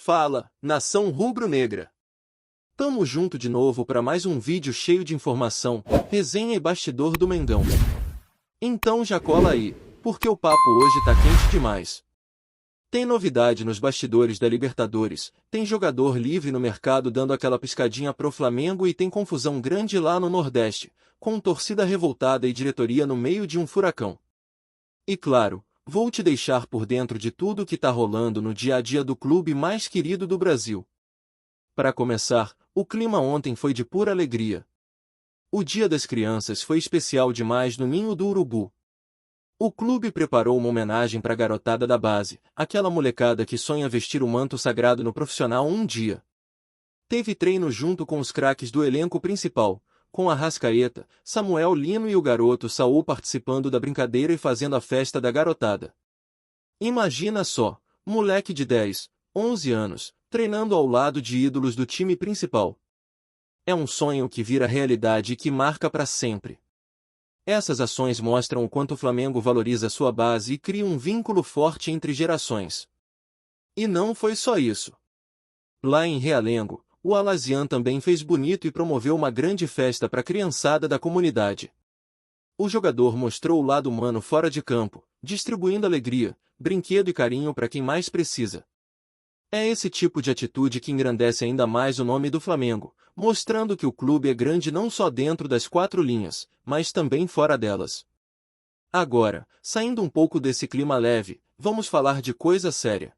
Fala, nação rubro-negra! Tamo junto de novo para mais um vídeo cheio de informação, resenha e bastidor do Mengão. Então já cola aí, porque o papo hoje tá quente demais. Tem novidade nos bastidores da Libertadores, tem jogador livre no mercado dando aquela piscadinha pro Flamengo e tem confusão grande lá no Nordeste, com torcida revoltada e diretoria no meio de um furacão. E claro, vou te deixar por dentro de tudo que tá rolando no dia a dia do clube mais querido do Brasil. Para começar, o clima ontem foi de pura alegria. O Dia das Crianças foi especial demais no Ninho do Urubu. O clube preparou uma homenagem para a garotada da base, aquela molecada que sonha vestir o manto sagrado no profissional um dia. Teve treino junto com os craques do elenco principal, com Arrascaeta, Samuel Lino e o garoto Saul participando da brincadeira e fazendo a festa da garotada. Imagina só, moleque de 10, 11 anos, treinando ao lado de ídolos do time principal. É um sonho que vira realidade e que marca para sempre. Essas ações mostram o quanto o Flamengo valoriza sua base e cria um vínculo forte entre gerações. E não foi só isso. Lá em Realengo, o Alazian também fez bonito e promoveu uma grande festa para a criançada da comunidade. O jogador mostrou o lado humano fora de campo, distribuindo alegria, brinquedo e carinho para quem mais precisa. É esse tipo de atitude que engrandece ainda mais o nome do Flamengo, mostrando que o clube é grande não só dentro das quatro linhas, mas também fora delas. Agora, saindo um pouco desse clima leve, vamos falar de coisa séria.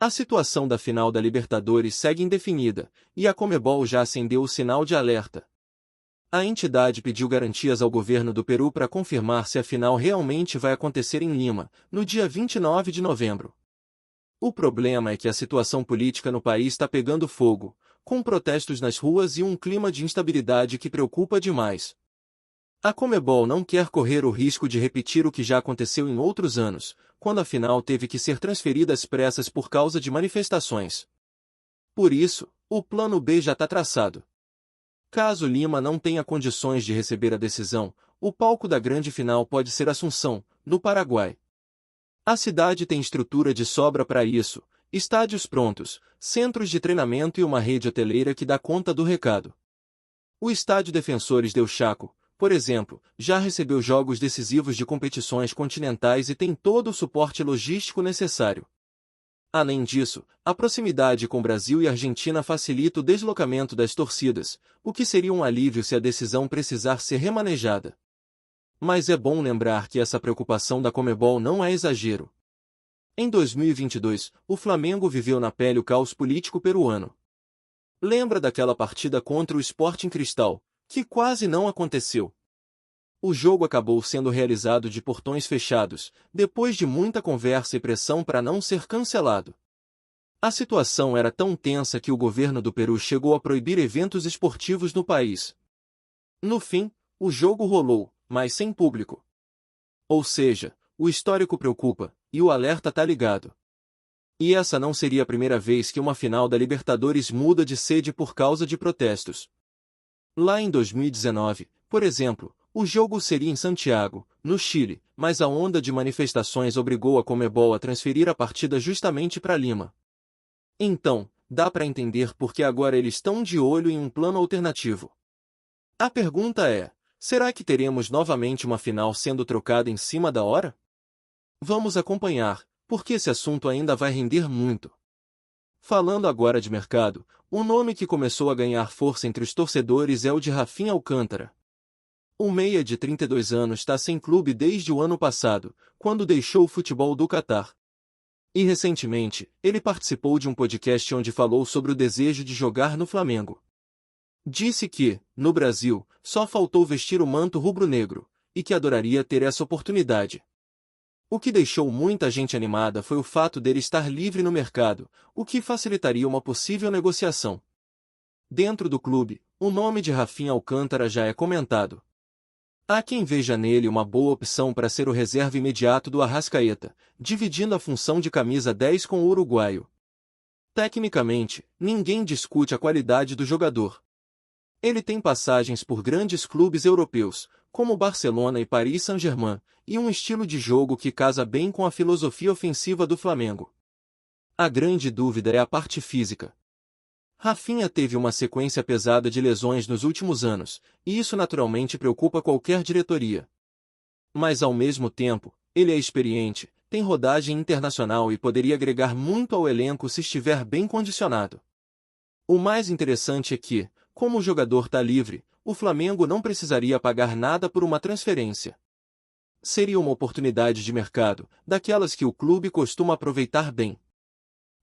A situação da final da Libertadores segue indefinida, e a Conmebol já acendeu o sinal de alerta. A entidade pediu garantias ao governo do Peru para confirmar se a final realmente vai acontecer em Lima, no dia 29 de novembro. O problema é que a situação política no país está pegando fogo, com protestos nas ruas e um clima de instabilidade que preocupa demais. A Conmebol não quer correr o risco de repetir o que já aconteceu em outros anos, quando a final teve que ser transferida às pressas por causa de manifestações. Por isso, o plano B já está traçado. Caso Lima não tenha condições de receber a decisão, o palco da grande final pode ser Assunção, no Paraguai. A cidade tem estrutura de sobra para isso, estádios prontos, centros de treinamento e uma rede hoteleira que dá conta do recado. O estádio Defensores del Chaco, por exemplo, já recebeu jogos decisivos de competições continentais e tem todo o suporte logístico necessário. Além disso, a proximidade com Brasil e Argentina facilita o deslocamento das torcidas, o que seria um alívio se a decisão precisar ser remanejada. Mas é bom lembrar que essa preocupação da Conmebol não é exagero. Em 2022, o Flamengo viveu na pele o caos político peruano. Lembra daquela partida contra o Sporting Cristal, que quase não aconteceu? O jogo acabou sendo realizado de portões fechados, depois de muita conversa e pressão para não ser cancelado. A situação era tão tensa que o governo do Peru chegou a proibir eventos esportivos no país. No fim, o jogo rolou, mas sem público. Ou seja, o histórico preocupa, e o alerta tá ligado. E essa não seria a primeira vez que uma final da Libertadores muda de sede por causa de protestos. Lá em 2019, por exemplo, o jogo seria em Santiago, no Chile, mas a onda de manifestações obrigou a Conmebol a transferir a partida justamente para Lima. Então, dá para entender por que agora eles estão de olho em um plano alternativo. A pergunta é: será que teremos novamente uma final sendo trocada em cima da hora? Vamos acompanhar, porque esse assunto ainda vai render muito. Falando agora de mercado, um nome que começou a ganhar força entre os torcedores é o de Rafinha Alcântara. O meia de 32 anos está sem clube desde o ano passado, quando deixou o futebol do Catar. E recentemente, ele participou de um podcast onde falou sobre o desejo de jogar no Flamengo. Disse que, no Brasil, só faltou vestir o manto rubro-negro, e que adoraria ter essa oportunidade. O que deixou muita gente animada foi o fato dele estar livre no mercado, o que facilitaria uma possível negociação. Dentro do clube, o nome de Rafinha Alcântara já é comentado. Há quem veja nele uma boa opção para ser o reserva imediato do Arrascaeta, dividindo a função de camisa 10 com o uruguaio. Tecnicamente, ninguém discute a qualidade do jogador. Ele tem passagens por grandes clubes europeus, como Barcelona e Paris Saint-Germain, e um estilo de jogo que casa bem com a filosofia ofensiva do Flamengo. A grande dúvida é a parte física. Rafinha teve uma sequência pesada de lesões nos últimos anos, e isso naturalmente preocupa qualquer diretoria. Mas ao mesmo tempo, ele é experiente, tem rodagem internacional e poderia agregar muito ao elenco se estiver bem condicionado. O mais interessante é que, como o jogador está livre, o Flamengo não precisaria pagar nada por uma transferência. Seria uma oportunidade de mercado, daquelas que o clube costuma aproveitar bem.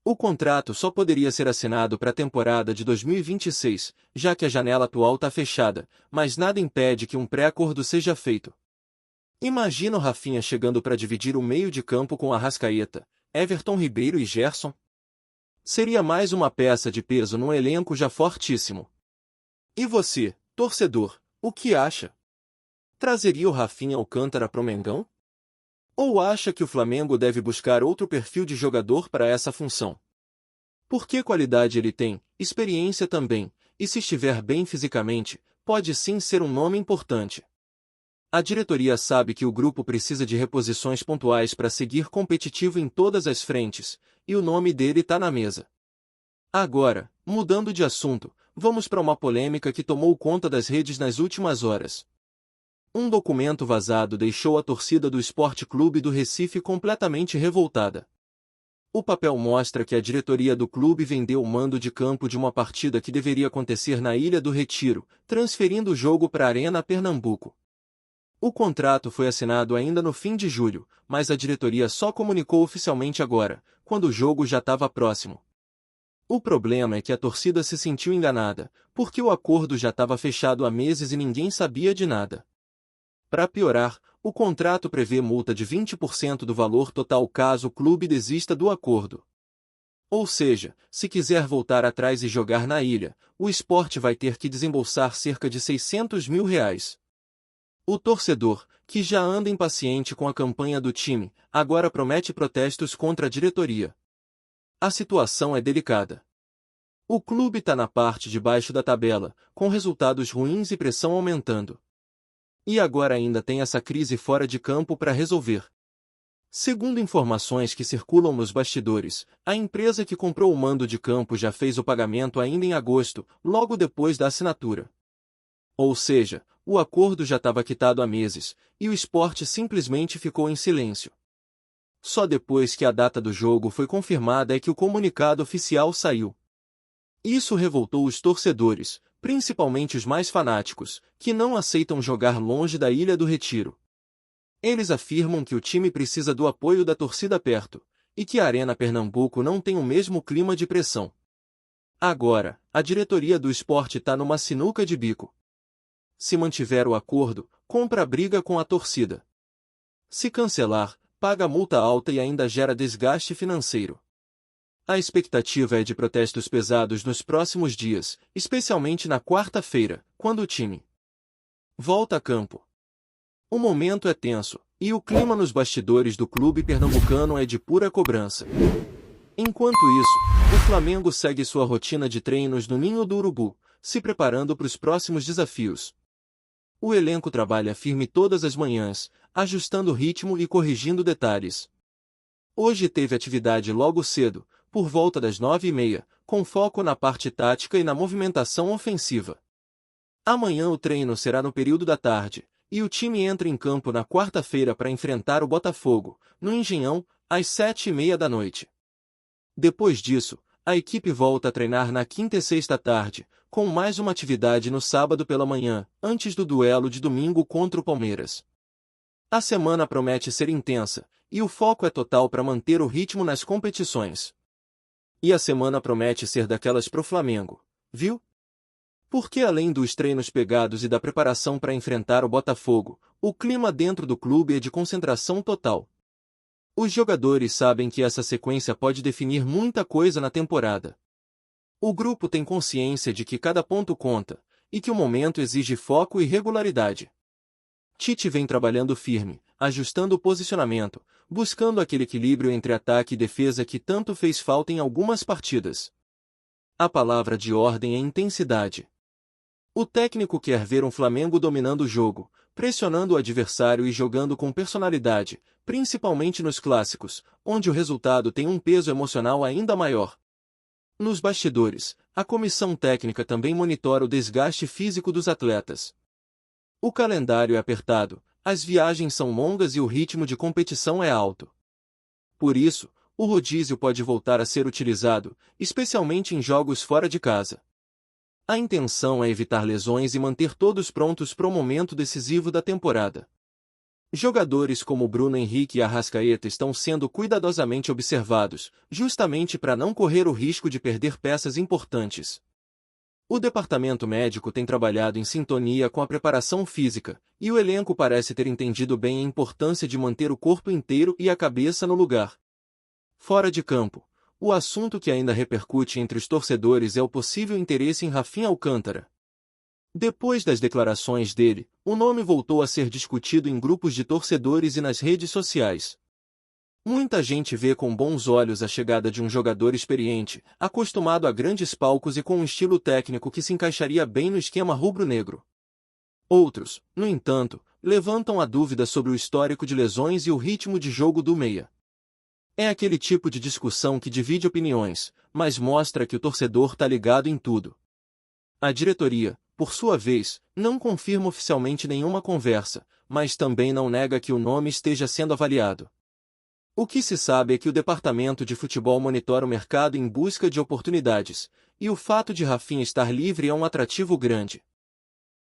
O contrato só poderia ser assinado para a temporada de 2026, já que a janela atual está fechada, mas nada impede que um pré-acordo seja feito. Imagina o Rafinha chegando para dividir o meio de campo com Arrascaeta, Everton Ribeiro e Gerson. Seria mais uma peça de peso num elenco já fortíssimo. E você, torcedor, o que acha? Trazeria o Rafinha Alcântara pro Mengão? Ou acha que o Flamengo deve buscar outro perfil de jogador para essa função? Porque qualidade ele tem, experiência também, e se estiver bem fisicamente, pode sim ser um nome importante. A diretoria sabe que o grupo precisa de reposições pontuais para seguir competitivo em todas as frentes, e o nome dele está na mesa. Agora, mudando de assunto, vamos para uma polêmica que tomou conta das redes nas últimas horas. Um documento vazado deixou a torcida do Sport Clube do Recife completamente revoltada. O papel mostra que a diretoria do clube vendeu o mando de campo de uma partida que deveria acontecer na Ilha do Retiro, transferindo o jogo para a Arena Pernambuco. O contrato foi assinado ainda no fim de julho, mas a diretoria só comunicou oficialmente agora, quando o jogo já estava próximo. O problema é que a torcida se sentiu enganada, porque o acordo já estava fechado há meses e ninguém sabia de nada. Para piorar, o contrato prevê multa de 20% do valor total caso o clube desista do acordo. Ou seja, se quiser voltar atrás e jogar na ilha, o Sport vai ter que desembolsar cerca de R$600 mil. O torcedor, que já anda impaciente com a campanha do time, agora promete protestos contra a diretoria. A situação é delicada. O clube está na parte de baixo da tabela, com resultados ruins e pressão aumentando. E agora ainda tem essa crise fora de campo para resolver. Segundo informações que circulam nos bastidores, a empresa que comprou o mando de campo já fez o pagamento ainda em agosto, logo depois da assinatura. Ou seja, o acordo já estava quitado há meses, e o Sport simplesmente ficou em silêncio. Só depois que a data do jogo foi confirmada é que o comunicado oficial saiu. Isso revoltou os torcedores, principalmente os mais fanáticos, que não aceitam jogar longe da Ilha do Retiro. Eles afirmam que o time precisa do apoio da torcida perto, e que a Arena Pernambuco não tem o mesmo clima de pressão. Agora, a diretoria do Sport está numa sinuca de bico. Se mantiver o acordo, compra a briga com a torcida. Se cancelar, paga multa alta e ainda gera desgaste financeiro. A expectativa é de protestos pesados nos próximos dias, especialmente na quarta-feira, quando o time volta a campo. O momento é tenso, e o clima nos bastidores do clube pernambucano é de pura cobrança. Enquanto isso, o Flamengo segue sua rotina de treinos no Ninho do Urubu, se preparando para os próximos desafios. O elenco trabalha firme todas as manhãs, ajustando o ritmo e corrigindo detalhes. Hoje teve atividade logo cedo, por volta das 9h30, com foco na parte tática e na movimentação ofensiva. Amanhã o treino será no período da tarde, e o time entra em campo na quarta-feira para enfrentar o Botafogo, no Engenhão, às 7h30 da noite. Depois disso, a equipe volta a treinar na quinta e sexta tarde, com mais uma atividade no sábado pela manhã, antes do duelo de domingo contra o Palmeiras. A semana promete ser intensa, e o foco é total para manter o ritmo nas competições. E a semana promete ser daquelas pro Flamengo, viu? Porque além dos treinos pegados e da preparação para enfrentar o Botafogo, o clima dentro do clube é de concentração total. Os jogadores sabem que essa sequência pode definir muita coisa na temporada. O grupo tem consciência de que cada ponto conta, e que o momento exige foco e regularidade. Tite vem trabalhando firme, ajustando o posicionamento, buscando aquele equilíbrio entre ataque e defesa que tanto fez falta em algumas partidas. A palavra de ordem é intensidade. O técnico quer ver um Flamengo dominando o jogo, pressionando o adversário e jogando com personalidade, principalmente nos clássicos, onde o resultado tem um peso emocional ainda maior. Nos bastidores, a comissão técnica também monitora o desgaste físico dos atletas. O calendário é apertado, as viagens são longas e o ritmo de competição é alto. Por isso, o rodízio pode voltar a ser utilizado, especialmente em jogos fora de casa. A intenção é evitar lesões e manter todos prontos para o momento decisivo da temporada. Jogadores como Bruno Henrique e Arrascaeta estão sendo cuidadosamente observados, justamente para não correr o risco de perder peças importantes. O departamento médico tem trabalhado em sintonia com a preparação física, e o elenco parece ter entendido bem a importância de manter o corpo inteiro e a cabeça no lugar. Fora de campo, o assunto que ainda repercute entre os torcedores é o possível interesse em Rafinha Alcântara. Depois das declarações dele, o nome voltou a ser discutido em grupos de torcedores e nas redes sociais. Muita gente vê com bons olhos a chegada de um jogador experiente, acostumado a grandes palcos e com um estilo técnico que se encaixaria bem no esquema rubro-negro. Outros, no entanto, levantam a dúvida sobre o histórico de lesões e o ritmo de jogo do meia. É aquele tipo de discussão que divide opiniões, mas mostra que o torcedor está ligado em tudo. A diretoria, por sua vez, não confirma oficialmente nenhuma conversa, mas também não nega que o nome esteja sendo avaliado. O que se sabe é que o departamento de futebol monitora o mercado em busca de oportunidades, e o fato de Rafinha estar livre é um atrativo grande.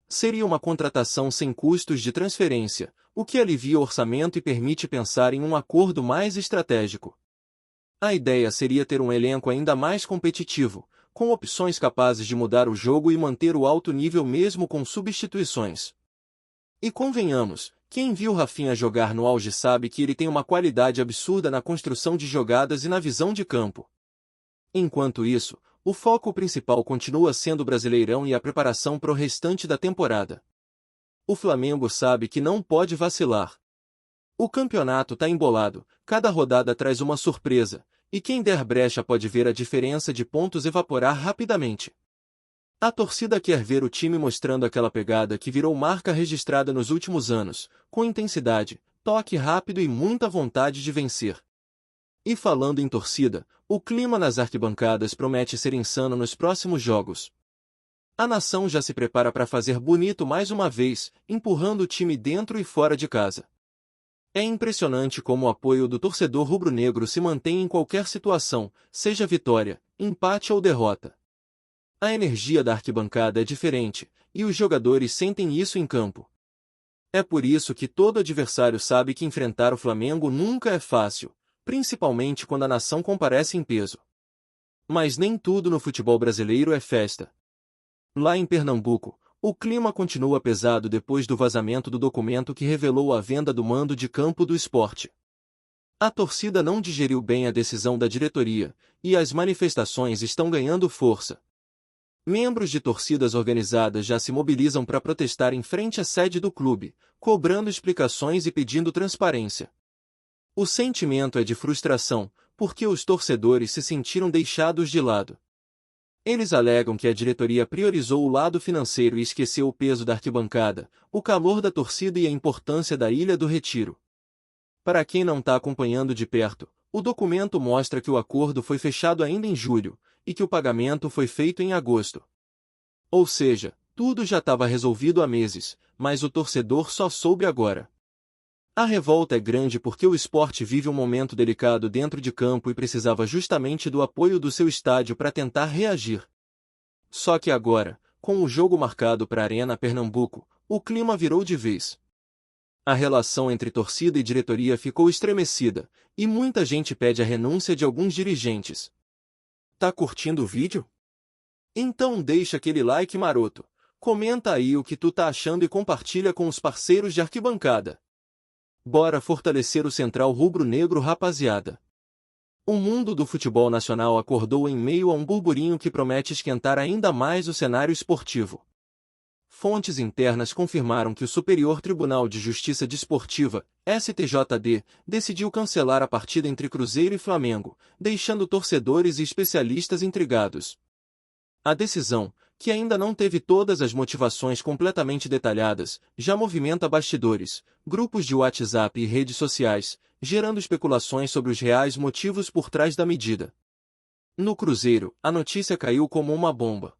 Seria uma contratação sem custos de transferência, o que alivia o orçamento e permite pensar em um acordo mais estratégico. A ideia seria ter um elenco ainda mais competitivo, com opções capazes de mudar o jogo e manter o alto nível mesmo com substituições. E convenhamos, quem viu Rafinha jogar no auge sabe que ele tem uma qualidade absurda na construção de jogadas e na visão de campo. Enquanto isso, o foco principal continua sendo o Brasileirão e a preparação para o restante da temporada. O Flamengo sabe que não pode vacilar. O campeonato está embolado, cada rodada traz uma surpresa, e quem der brecha pode ver a diferença de pontos evaporar rapidamente. A torcida quer ver o time mostrando aquela pegada que virou marca registrada nos últimos anos, com intensidade, toque rápido e muita vontade de vencer. E falando em torcida, o clima nas arquibancadas promete ser insano nos próximos jogos. A nação já se prepara para fazer bonito mais uma vez, empurrando o time dentro e fora de casa. É impressionante como o apoio do torcedor rubro-negro se mantém em qualquer situação, seja vitória, empate ou derrota. A energia da arquibancada é diferente, e os jogadores sentem isso em campo. É por isso que todo adversário sabe que enfrentar o Flamengo nunca é fácil, principalmente quando a nação comparece em peso. Mas nem tudo no futebol brasileiro é festa. Lá em Pernambuco, o clima continua pesado depois do vazamento do documento que revelou a venda do mando de campo do Sport. A torcida não digeriu bem a decisão da diretoria, e as manifestações estão ganhando força. Membros de torcidas organizadas já se mobilizam para protestar em frente à sede do clube, cobrando explicações e pedindo transparência. O sentimento é de frustração, porque os torcedores se sentiram deixados de lado. Eles alegam que a diretoria priorizou o lado financeiro e esqueceu o peso da arquibancada, o calor da torcida e a importância da Ilha do Retiro. Para quem não está acompanhando de perto, o documento mostra que o acordo foi fechado ainda em julho, e que o pagamento foi feito em agosto. Ou seja, tudo já estava resolvido há meses, mas o torcedor só soube agora. A revolta é grande porque o Sport vive um momento delicado dentro de campo e precisava justamente do apoio do seu estádio para tentar reagir. Só que agora, com o jogo marcado para a Arena Pernambuco, o clima virou de vez. A relação entre torcida e diretoria ficou estremecida, e muita gente pede a renúncia de alguns dirigentes. Tá curtindo o vídeo? Então deixa aquele like maroto, comenta aí o que tu tá achando e compartilha com os parceiros de arquibancada. Bora fortalecer o Central Rubro-Negro, rapaziada. O mundo do futebol nacional acordou em meio a um burburinho que promete esquentar ainda mais o cenário esportivo. Fontes internas confirmaram que o Superior Tribunal de Justiça Desportiva, STJD, decidiu cancelar a partida entre Cruzeiro e Flamengo, deixando torcedores e especialistas intrigados. A decisão, que ainda não teve todas as motivações completamente detalhadas, já movimenta bastidores, grupos de WhatsApp e redes sociais, gerando especulações sobre os reais motivos por trás da medida. No Cruzeiro, a notícia caiu como uma bomba.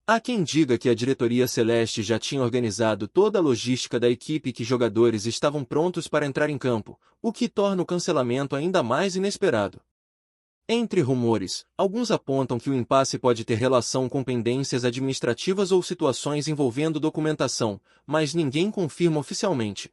Há quem diga que a diretoria celeste já tinha organizado toda a logística da equipe e que jogadores estavam prontos para entrar em campo, o que torna o cancelamento ainda mais inesperado. Entre rumores, alguns apontam que o impasse pode ter relação com pendências administrativas ou situações envolvendo documentação, mas ninguém confirma oficialmente.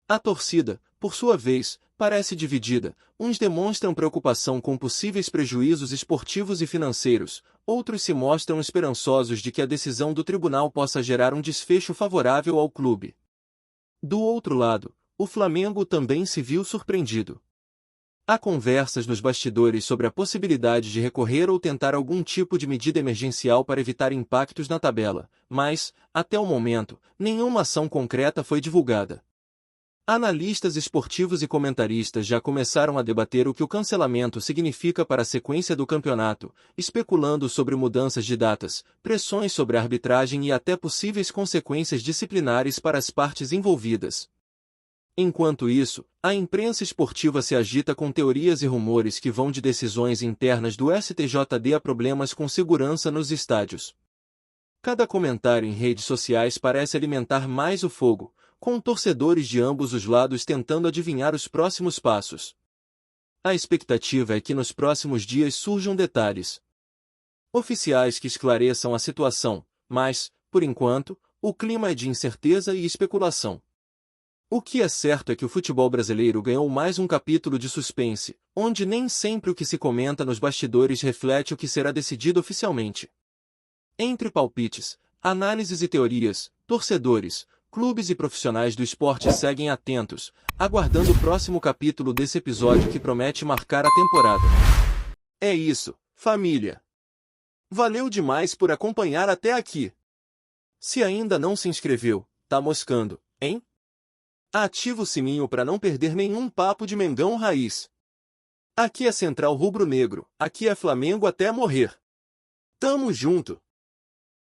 A torcida, por sua vez, parece dividida. Uns demonstram preocupação com possíveis prejuízos esportivos e financeiros, outros se mostram esperançosos de que a decisão do tribunal possa gerar um desfecho favorável ao clube. Do outro lado, o Flamengo também se viu surpreendido. Há conversas nos bastidores sobre a possibilidade de recorrer ou tentar algum tipo de medida emergencial para evitar impactos na tabela, mas, até o momento, nenhuma ação concreta foi divulgada. Analistas esportivos e comentaristas já começaram a debater o que o cancelamento significa para a sequência do campeonato, especulando sobre mudanças de datas, pressões sobre a arbitragem e até possíveis consequências disciplinares para as partes envolvidas. Enquanto isso, a imprensa esportiva se agita com teorias e rumores que vão de decisões internas do STJD a problemas com segurança nos estádios. Cada comentário em redes sociais parece alimentar mais o fogo, com torcedores de ambos os lados tentando adivinhar os próximos passos. A expectativa é que nos próximos dias surjam detalhes oficiais que esclareçam a situação, mas, por enquanto, o clima é de incerteza e especulação. O que é certo é que o futebol brasileiro ganhou mais um capítulo de suspense, onde nem sempre o que se comenta nos bastidores reflete o que será decidido oficialmente. Entre palpites, análises e teorias, torcedores, clubes e profissionais do esporte seguem atentos, aguardando o próximo capítulo desse episódio que promete marcar a temporada. É isso, família! Valeu demais por acompanhar até aqui! Se ainda não se inscreveu, tá moscando, hein? Ativa o sininho para não perder nenhum papo de Mengão Raiz. Aqui é Central Rubro Negro, aqui é Flamengo até morrer. Tamo junto!